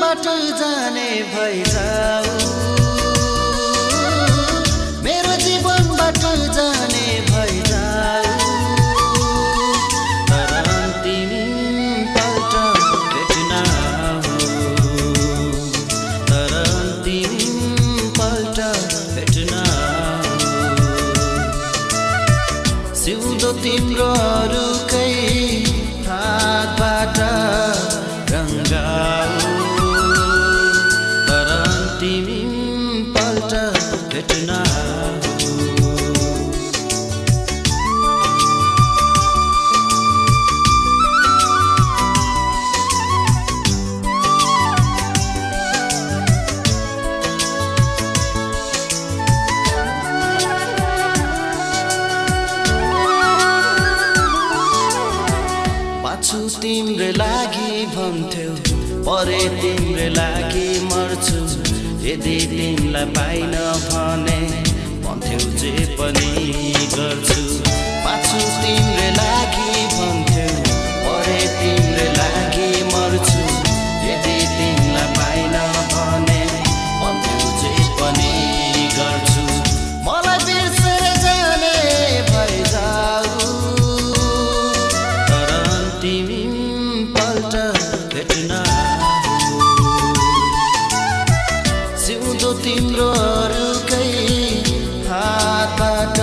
जीवनबाट जाने भइजाऊ मेरो जीवनबाट जाने भइजाऊ तर अन्तिम पल्ट भेट्न तर अन्तिम पल्ट भेट्न सिउँदो तिम्रो अरूकै हातबाट रङ्गाऊ तर अन्तिम पल्ट भेट्न बाँच्छु तिम्रै लागि भन्थ्यौ परे तिम्रै लागि मर्छु यदि तिमीलाई पाइन भने भन्थ्यौ जे पनि गर्छु बाँच्छु तिम्रै लागि भन्थ्यौ परे तिम्रै लागि मर्छु यदि तिमीलाई पाइन भने भन्थ्यौ जे पनि गर्छु मलाई बिर्सेर जाने भइजाऊ तर अन्तिम पल्ट भेट्न सिउँदो तिम्रो अरूकै हातबाट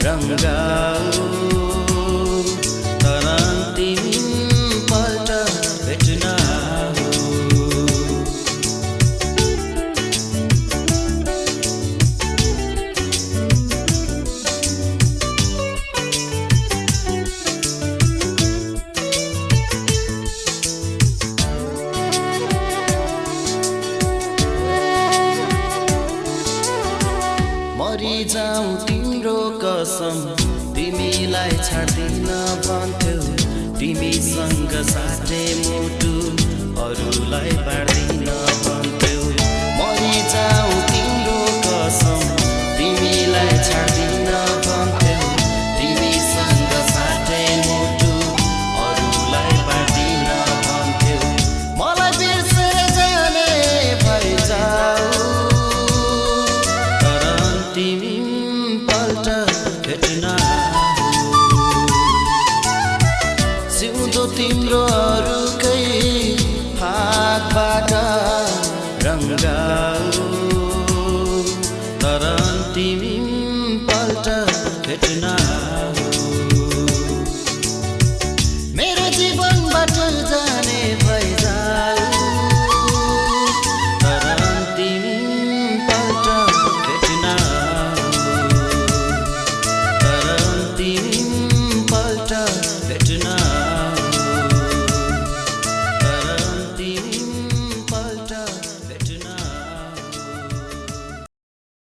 रङ्गाऊ तर अन्तिम पल्ट भेट्न मरिजाऊ तिम्रो कसम तिमीलाई छाड्दिन भन्थ्यौ तिमीसँग साटे मुटु अरूलाई बाँड्दिन भन्थ्यौ मरिजाऊ तिम्रो कसम तिमीलाई छाड्दिन भन्थ्यौ तिमीसँग साटे मुटु अरूलाई बाँड्दिन भन्थ्यौ मलाई बिर्सेर जाने भइजाऊ अन्तिम पल्ट भेट्न सिउँदो तिम्रो अरूकै हातबाट रङ्गाऊ तर अन्तिम पल्ट भेट्न